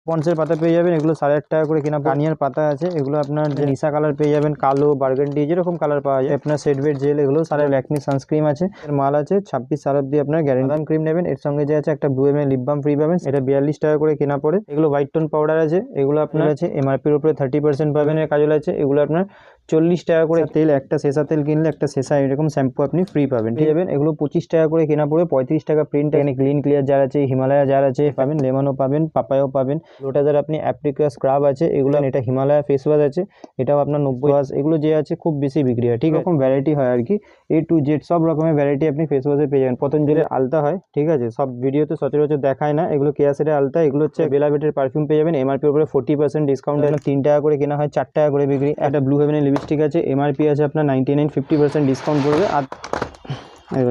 পন্সের পাতা পেয়ে যাবেন, এগুলো 8.5 টাকা করে কেনা। গার্নিয়ার পাতা আছে, এগুলো আপনার যে নিশা কালার পেয়ে যাবেন, কালো বার্গান্ডি যেরকম কালার পাওয়া যায়। আপনার সেটভেট জেল, এগুলো সারা ল্যাকমি সানস্ক্রিন আছে, এর মাল আছে 26 সাল অব্দি আপনার গ্যারান্টি। ক্রিম নেবেন, এর সঙ্গে যে আছে একটা 2 ml লিপ বাম ফ্রি পাবেন, এটা 42 টাকা করে কেনা পড়ে। এগুলো হোয়াইট টোন পাউডার আছে, এগুলো আপনার আছে এমআরপির উপরে 30% পাবেন এর কাজল আছে, এগুলো আপনার 40 টাকা করে। তেল একটা শেষা তেল কিনলে একটা শেষা এরকম শ্যাম্পু আপনি ফ্রি পাবেন, ঠিক আছে। এগুলো 25 টাকা করে কেনা পড়ে, 35 টাকা প্রিন্ট। এখানে ক্লিন ক্লিয়ার জার আছে, হিমালয়া জার আছে পাবেন, লেমনও পাবেন, পাপায়াও পাবেন। লোটাজার আপনি অ্যাপ্রিকা স্ক্রাব আছে, এগুলো এটা হিমালয়া ফেস ওয়াশ আছে, এটাও আপনার 90 ওয়াশ। এগুলো যে আছে খুব বেশি বিক্রি হয়, ঠিক রকম ভ্যারাইটি হয় আর কি। A to Z সব রকমের ভ্যারাইটি আপনি ফেস ওয়াশে পেয়ে যাবেন। পতঞ্জলির আলতা হয়, ঠিক আছে, সব ভিডিওতে সচরাচর দেখায় না, এগুলো কেয়াসেটের আলতা। এগুলো হচ্ছে বেলাভেটের পারফিউম পেয়ে যাবেন, এমআরপির উপরে 40% ডিসকাউন্ট। 3 টাকা করে কেনা হয়, 4 টাকা করে বিক্রি। একটা ব্লু হেভেনের লিপস্টিক আছে, এমআরপি আছে আপনার 99, 50% ডিসকাউন্ট পড়বে। আর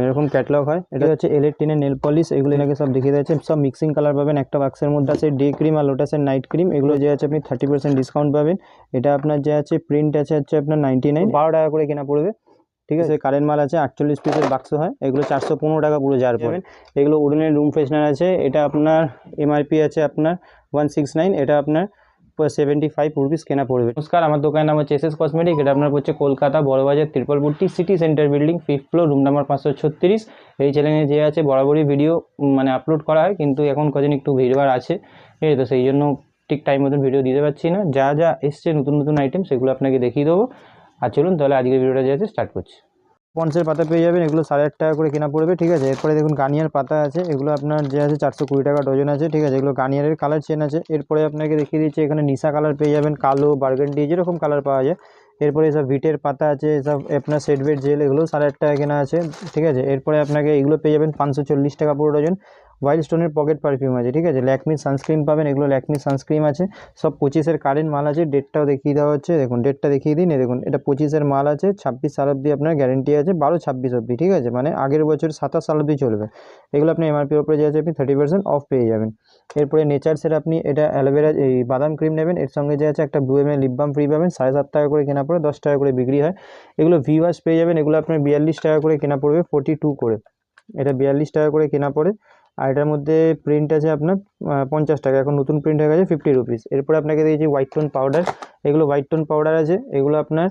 এরকম ক্যাটলগ হয়। এটা হচ্ছে L18 নেল পলিশ, এগুলো এনাকে সব দেখিয়ে দিয়েছে। সব মিক্সিং কালার পাবেন একটা বাক্সের মধ্যে। আছে ডে ক্রিম আর লোটাসের নাইট ক্রিম, এগুলো যে আছে আপনি 30% ডিসকাউন্ট পাবেন। এটা আপনার যে আছে প্রিন্ট আছে হচ্ছে আপনার 99, 12 টাকা করে কেনা পড়বে, ঠিক আছে। কারেন্ট মাল আছে 48 পিসের বাক্স হয়, এগুলো 415 টাকা পুরো জার পড়বে। এগুলো উডেনের রুম ফ্রেশনার আছে, এটা আপনার এমআরপি আছে আপনার 169, এটা আপনার 75 রুপিস কেনা পড়বে। নমস্কার, আমার দোকানের নাম হচ্ছে SS কসমেটিক। এটা আপনার হচ্ছে Kolkata Burrabazar Tripalpatti city centre building 5th floor, room number 536। এই চ্যানেলে যে আছে বরাবরই ভিডিও মানে আপলোড করা হয়, কিন্তু এখন কদিন একটু ভিড়ভাড় আছে, ঠিক আছে, তো সেই জন্য ঠিক টাইম মতন ভিডিও দিতে পারছি না। যা যা এসছে নতুন নতুন আইটেম সেগুলো আপনাকে দেখিয়ে দেবো। আর চলুন তাহলে আজকের ভিডিওটা যে আছে স্টার্ট করছি। পন্সের পাতা পেয়ে যাবেন, এগুলো 8.5 টাকা করে কেনা পড়বে, ঠিক আছে। এরপরে দেখুন গার্নিয়ার পাতা আছে, এগুলো আপনার যে আছে 420 টাকা ডজন আছে, ঠিক আছে। এগুলো গার্নিয়ারের কালার চেন আছে। এরপরে আপনাকে দেখিয়ে দিচ্ছি, এখানে নিশা কালার পেয়ে যাবেন, কালো বার্গান্ডি যেরকম কালার পাওয়া যায়। এরপরে এসব ভিটের পাতা আছে, এসব আপনার সেটভেট জেল, এগুলো 8.5 টাকা কেনা আছে, ঠিক আছে। এরপরে আপনাকে এগুলো পেয়ে যাবেন 540 টাকা পুরো ডজন। ওয়াইল্ড স্টোনের পকেট পারফিউম আছে, ঠিক আছে। ল্যাকমির সানস্ক্রিন পাবেন, এগুলো ল্যাকমির সানস্ক্রিন আছে, সব 25-এর কারেন্ট মাল আছে। ডেটটাও দেখিয়ে দেওয়া হচ্ছে, দেখুন ডেটটা দেখিয়ে দিন। দেখুন এটা 25-এর মাল আছে, 26 সাল অব্দি আপনার গ্যারেন্টি আছে, 12-26 অব্দি, ঠিক আছে, মানে আগের বছর 27 সাল অব্দি চলবে। এগুলো আপনি এমআরপির উপরে যে আছে আপনি 30% অফ পেয়ে যাবেন। এরপরে নেচার্সের আপনি এটা অ্যালোভেরা এই বাদাম ক্রিম নেবেন, এর সঙ্গে যে আছে একটা 2 ml লিপ বাম ফ্রি পাবেন। 7.5 টাকা করে কেনা পড়ে, 10 টাকা করে বিক্রি হয়। এগুলো ভি ওয়াশ পেয়ে যাবেন, এগুলো আপনার 42 টাকা করে কেনা পড়বে, 42 করে, এটা 42 টাকা করে কেনা পড়ে। আর এটার মধ্যে প্রিন্ট আছে আপনার 50 টাকা, এখন নতুন প্রিন্ট হয়ে গেছে 50 রুপিস। এরপরে আপনাকে দিয়েছি হোয়াইট টোন পাউডার, এগুলো হোয়াইট টোন পাউডার আছে, এগুলো আপনার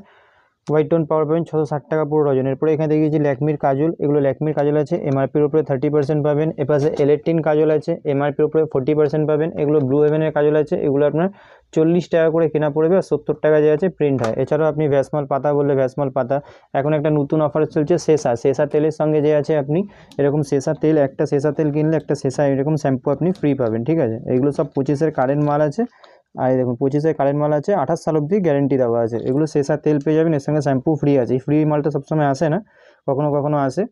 হোয়াইট টোন পাউডার পাবেন 660 টাকা পুরো ডজন। এরপরে এখানে দেখিয়েছি ল্যাকমির কাজল, এগুলো ল্যাকমির কাজল আছে, এমআরপির উপরে 30% পাবেন। এপাশে L18 কাজল আছে, এমআরপির উপরে 40% পাবেন। এগুলো ব্লু হেভেনের কাজল আছে, এগুলো আপনার 40 টাকা করে কেনা পড়বে, আর 70 টাকা যে আছে প্রিন্ট হয়। এছাড়াও আপনি ভ্যাসমাল পাতা বললে ভ্যাসমাল পাতা, এখন একটা নতুন অফার চলছে শেষা তেলের সঙ্গে যে আছে আপনি এরকম শেষা তেল, একটা শেষা তেল কিনলে একটা শেষা এরকম শ্যাম্পু আপনি ফ্রি পাবেন, ঠিক আছে। এগুলো সব 25-এর কারেন্ট মাল আছে। আর দেখুন 25-এর কারেন্ট মাল আছে, 28 সাল অব্দি গ্যারেন্টি দেওয়া আছে। এগুলো শেষা তেল পেয়ে যাবেন, এর সঙ্গে শ্যাম্পু ফ্রি আছে। এই ফ্রি মালটা সবসময় আসে না, কখনো কখনো আসে।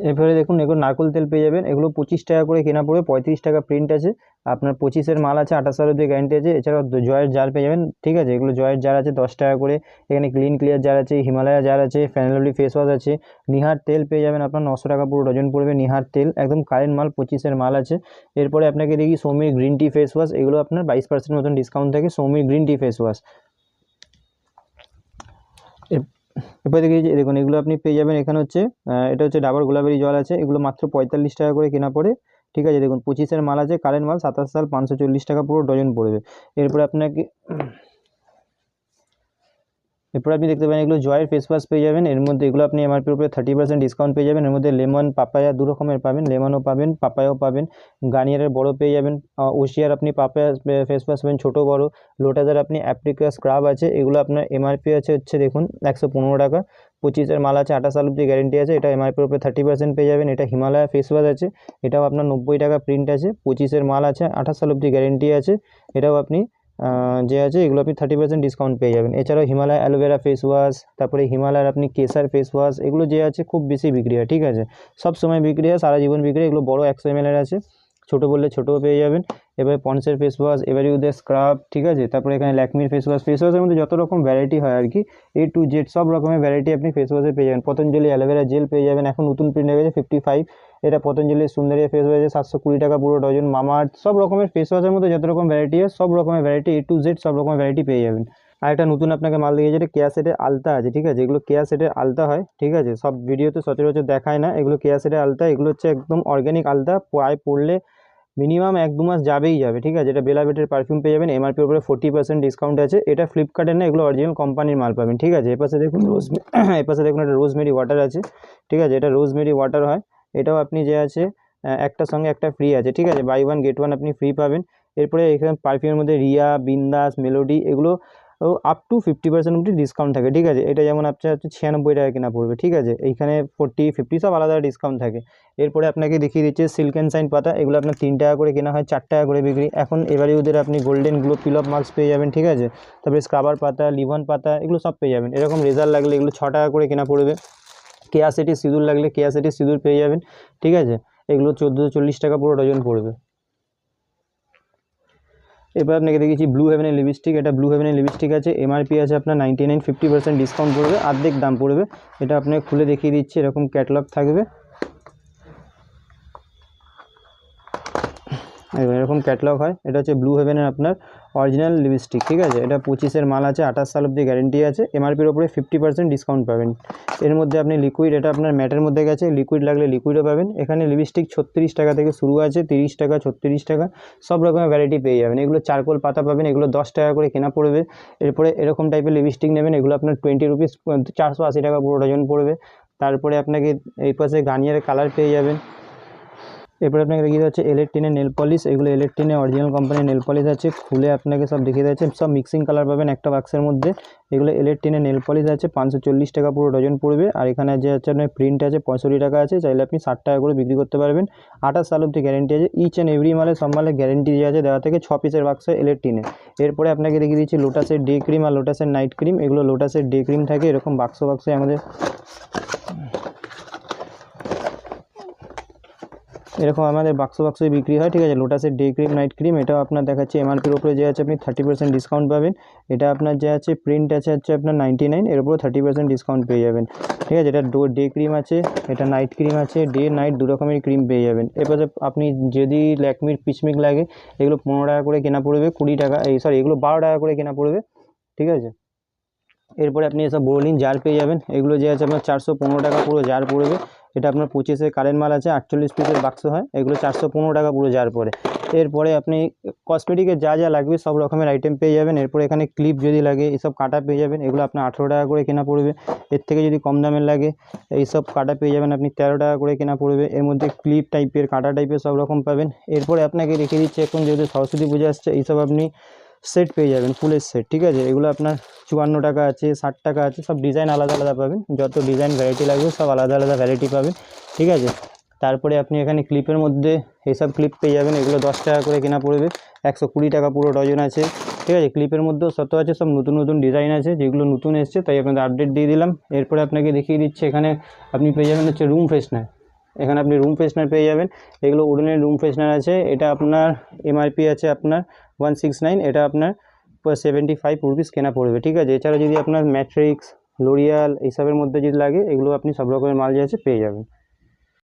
এরপরে দেখুন এগুলো নারকোল তেল পেয়ে যাবেন, এগুলো 25 টাকা করে কেনা পড়বে, 35 টাকা প্রিন্ট আছে। আপনার 25-এর মাল আছে, 28 সাল অব্দি গ্যারেন্টি আছে। এছাড়াও জয়ের জার পেয়ে যাবেন, ঠিক আছে, এগুলো জয়ের জার আছে 10 টাকা করে। এখানে ক্লিন ক্লিয়ার জার আছে, হিমালয়া জার আছে, ফ্যানেলভলি ফেস ওয়াশ আছে। নিহার তেল পেয়ে যাবেন আপনার 900 টাকা পুরো ডজন পড়বে, নিহার তেল একদম কারেন্ট মাল, 25-এর মাল আছে। এরপরে আপনাকে দেখি Soumir green tea face wash, এগুলো আপনার 22% মতন ডিসকাউন্ট থাকে, Soumir green tea face wash. এরপরে দেখুন এগুলো আপনি পেয়ে যাবেন, এখানে হচ্ছে এটা হচ্ছে ডাবর গোলাপেরি জল আছে, এগুলো মাত্র 45 টাকা করে কেনা পড়ে, ঠিক আছে। দেখুন 25-এর মাল আছে, কারেন্ট মাল, 27 সাল, 540 টাকা পুরো ডজন পড়বে। এরপরে আপনি দেখতে পাবেন এগুলো জয়ের ফেস ওয়াশ পেয়ে যাবেন, এর মধ্যে এগুলো আপনি এমআরপির উপরে 30% ডিসকাউন্ট পেয়ে যাবেন। এর মধ্যে লেমন পাপায়া দু রকমের পাবেন, লেমনও পাবেন, পাপায়াও পাবেন। গার্নিয়ারের বড় পেয়ে যাবেন, ওশিয়ার আপনি পাপায়া ফেস ওয়াশ পাবেন ছোটো বড়। লোটাসের আপনি অ্যাপ্রিকা স্ক্রাব আছে, এগুলো আপনার এমআরপি আছে হচ্ছে দেখুন 115 টাকা, 25-এর মাল আছে, 28 সাল অব্দি গ্যারেন্টি আছে। এটা এমআরপির উপরে 30% পেয়ে যাবেন। এটা হিমালয়া ফেস ওয়াশ আছে, এটাও আপনার 90 টাকা প্রিন্ট আছে, 25-এর মাল আছে, 28 সাল অব্দি গ্যারেন্টি আছে। এটাও আপনি যে আছে এগুলো আপনি 30% ডিসকাউন্ট পেয়ে যাবেন। এছাড়াও হিমালয় অ্যালোভেরা ফেস ওয়াশ, তারপরে হিমালয়ের আপনি কেসার ফেস ওয়াশ, এগুলো যে আছে খুব বেশি বিক্রি হয়, ঠিক আছে, সব সময় বিক্রি হয়, সারা জীবন বিক্রি হয়। এগুলো বড় 100 ml আছে, ছোটো বললে ছোটোও পেয়ে যাবেন। এবারে পন্সের ফেস ওয়াশ, এভারিউদের স্ক্রাব, ঠিক আছে। তারপরে এখানে ল্যাকমির ফেস ওয়াশের মধ্যে যত রকম ভ্যারাইটি হয় আর কি, A to Z সব রকমের ভ্যারাইটি আপনি ফেস ওয়াশে পেয়ে যাবেন। পতঞ্জলি অ্যালোভেরা জেল পেয়ে যাবেন, এখন নতুন প্রিন্ট হয়ে গেছে 55, এটা পতঞ্জলির সুন্দরিয়া ফেস ওয়াশ 720 টাকা পুরো ডজন। মামাআর্থ, সব রকমের ফেস ওয়াশের মধ্যে যত রকম ভ্যারাইটি হয় সব রকমের ভ্যারাইটি A to Z সব রকমের ভ্যারাইটি পেয়ে যাবেন। আর একটা নতুন আপনাকে মাল দিয়েছে, যেটা কেয়া সেটের আলতা আছে, ঠিক আছে, এগুলো কেয়া সেটের আলতা হয়, ঠিক আছে, সব ভিডিওতে সচরাচর দেখায় না, এগুলো কেয়া সেটের আলতা, এগুলো হচ্ছে একদম অর্গ্যানিক আলতা, পায়ে পড়লে মিনিমাম 1-2 মাস যাবেই যাবে, ঠিক আছে। এটা বেলা ভিটার পারফিউম পেয়ে যাবেন এমআরপির উপরে 40% ডিসকাউন্ট আছে। এটা ফ্লিপকার্টের না, এগুলো অরিজিনাল কোম্পানির মাল পাবেন, ঠিক আছে। এপাশে দেখুন এপাশে দেখুন একটা রোজমেরি ওয়াটার আছে, ঠিক আছে। এটা রোজমেরি ওয়াটার হয়, এটাও আপনি যে আছে একটার সঙ্গে একটা ফ্রি আছে, ঠিক আছে। বাই 1 গেট 1 আপনি ফ্রি পাবেন। এরপরে এখানে পারফিউমের মধ্যে রিয়া, বিন্দাস, মেলোডি এগুলো আপ টু 50% অবধি ডিসকাউন্ট থাকে, ঠিক আছে। এটা যেমন আপনার হচ্ছে 96 টাকা কেনা পড়বে, ঠিক আছে। এইখানে 40, 50 সব আলাদা ডিসকাউন্ট থাকে। এরপরে আপনাকে দেখিয়ে দিচ্ছে সিল্ক অ্যান্ড শাইন পাতা, এগুলো আপনার 3 টাকা করে কেনা হয়, 4 টাকা করে বিক্রি। এখন এবারে ওদের আপনি golden glow pin of mask পেয়ে যাবেন, ঠিক আছে। তারপরে স্ক্রাবার পাতা, লিভন পাতা এগুলো সব পেয়ে যাবেন। এরকম রেজাল্ট লাগলে এগুলো 6 টাকা করে কেনা পড়বে। কেয়া সিটির সিঁদুর লাগলে কেয়া সিটির সিঁদুর পেয়ে যাবেন, ঠিক আছে। এগুলো 1440 টাকা পুরো ডজন পড়বে। এবার আপনাকে দেখেছি ব্লু হেভেনের লিপস্টিক, এটা ব্লু হেভেনের লিপস্টিক আছে, এমআরপি আছে আপনার 99, 50% ডিসকাউন্ট পড়বে, অর্ধেক দাম পড়বে। এটা আপনাকে খুলে দেখিয়ে দিচ্ছি, এরকম ক্যাটালগ থাকবে, এরকম ক্যাটালগ হয়। এটা হচ্ছে ব্লু হেভেনের আপনার অরিজিনাল লিপস্টিক, ঠিক আছে। এটা 25-এর মাল আছে, 28 সাল অবধি গ্যারেন্টি আছে, এমআরপির ওপরে 50% ডিসকাউন্ট পাবেন। এর মধ্যে আপনি লিকুইড, এটা আপনার ম্যাটের মধ্যে গেছে, লিকুইড লাগলে লিকুইডও পাবেন। এখানে লিপস্টিক 36 টাকা থেকে শুরু আছে, 30 টাকা, 36 টাকা সব রকমের ভ্যারাইটি পেয়ে যাবেন। এগুলো চারকোল পাতা পাবেন, এগুলো 10 টাকা করে কেনা পড়বে। এরপরে এরকম টাইপের লিপস্টিক নেবেন, এগুলো আপনার 20 রুপিস, 480 টাকা পুরো ডজন পড়বে। তারপরে আপনাকে এই পাশে গার্নিয়ারের কালার পেয়ে যাবেন। এরপরে আপনাকে দেখিয়ে যাচ্ছে এলেট্রিনের নেল পলিশ, এগুলো এলেট্রিনের অরিজিনাল কোম্পানির নেল পলিশ আছে, খুলে আপনাকে সব দেখিয়ে যাচ্ছে, সব মিক্সিং কালার পাবেন একটা বাক্সের মধ্যে। এগুলো এলেট্রিনের নেল পলিশ আছে, 540 টাকা পুরো ডজন পড়বে। আর এখানে যে হচ্ছে আপনার প্রিন্ট আছে 65 টাকা আছে, চাইলে আপনি 60 টাকা করে বিক্রি করতে পারবেন। 28 সাল অবধি গ্যারেন্টি আছে, ইচ অ্যান্ড এভরি মালে সব মালে গ্যারেন্টি দেওয়া আছে, দেওয়া থেকে 6 পিসের বাক্স এলেট্রিনে। এরপরে আপনাকে দেখিয়ে দিচ্ছি লোটাসের ডে ক্রিম আর লোটাসের নাইট ক্রিম, এগুলো লোটাসের ডে ক্রিম থাকে এরকম বাক্সে আমাদের এরকম আমাদের বাক্সে বিক্রি হয়, ঠিক আছে। লোটাসের ডে ক্রিম, নাইট ক্রিম, এটাও আপনার দেখাচ্ছে এমআরপির ওপরে যে আছে আপনি 30% ডিসকাউন্ট পাবেন। এটা আপনার যে আছে প্রিন্ট আছে হচ্ছে আপনার 99, এর উপরে 30% ডিসকাউন্ট পেয়ে যাবেন, ঠিক আছে। এটা ডে ক্রিম আছে, এটা নাইট ক্রিম আছে, ডে নাইট দু রকমের ক্রিম পেয়ে যাবেন। এরপরে আপনি যদি ল্যাকমির পিচমিক লাগে, এগুলো 15 টাকা করে কেনা পড়বে, 20 টাকা এগুলো 12 টাকা করে কেনা পড়বে, ঠিক আছে। এরপরে আপনি এসব বোরোলিন জার পেয়ে যাবেন, এগুলো যে আছে আপনার 415 টাকা পুরো জার পড়বে। এটা আপনার 25-এর কারেন্ট মাল আছে, 48 পিসের বাক্স হয়, এগুলো 415 টাকা পুরো জার পড়ে। এরপরে আপনি কসমেটিকের যা যা লাগবে সব রকমের আইটেম পেয়ে যাবেন। এরপরে এখানে ক্লিপ যদি লাগে এসব কাটা পেয়ে যাবেন, এগুলো আপনার 18 টাকা করে কেনা পড়বে। এর থেকে যদি কম দামের লাগে এইসব কাটা পেয়ে যাবেন আপনি 13 টাকা করে কেনা পড়বে। এর মধ্যে ক্লিপ টাইপের, কাটা টাইপের সব রকম পাবেন। এরপরে আপনাকে রেখে দিচ্ছি, এখন যেহেতু সরস্বতী পূজা আসছে, এইসব আপনি সেট পেয়ে যাবেন, ফুলের সেট, ঠিক আছে। এগুলো আপনার 54 টাকা আছে, 60 টাকা আছে, সব ডিজাইন আলাদা আলাদা পাবেন। যত ডিজাইন ভ্যারাইটি লাগবে সব আলাদা আলাদা ভ্যারাইটি পাবেন, ঠিক আছে। তারপরে আপনি এখানে ক্লিপের মধ্যে এইসব ক্লিপ পেয়ে যাবেন, এগুলো 10 টাকা করে কেনা পড়বে, 120 টাকা পুরো ডজন আছে, ঠিক আছে। ক্লিপের মধ্যেও শত আছে, সব নতুন নতুন ডিজাইন আছে, যেগুলো নতুন এসছে তাই আপনাদের আপডেট দিয়ে দিলাম। এরপরে আপনাকে দেখিয়ে দিচ্ছি, এখানে আপনি পেয়ে যাবেন হচ্ছে রুম ফ্রেশনার, এখানে আপনি রুম ফ্রেশনার পেয়ে যাবেন। এগুলো উডেনের রুম ফ্রেশনার আছে, এটা আপনার এমআরপি আছে আপনার 169, এটা আপনার 75 রুপিস কেনা পড়বে, ঠিক আছে। এছাড়া যদি আপনার ম্যাট্রিক্স, লোরিয়াল এইসবের মধ্যে যদি লাগে, এগুলো আপনি সব রকমের মাল যে আছে পেয়ে যাবেন।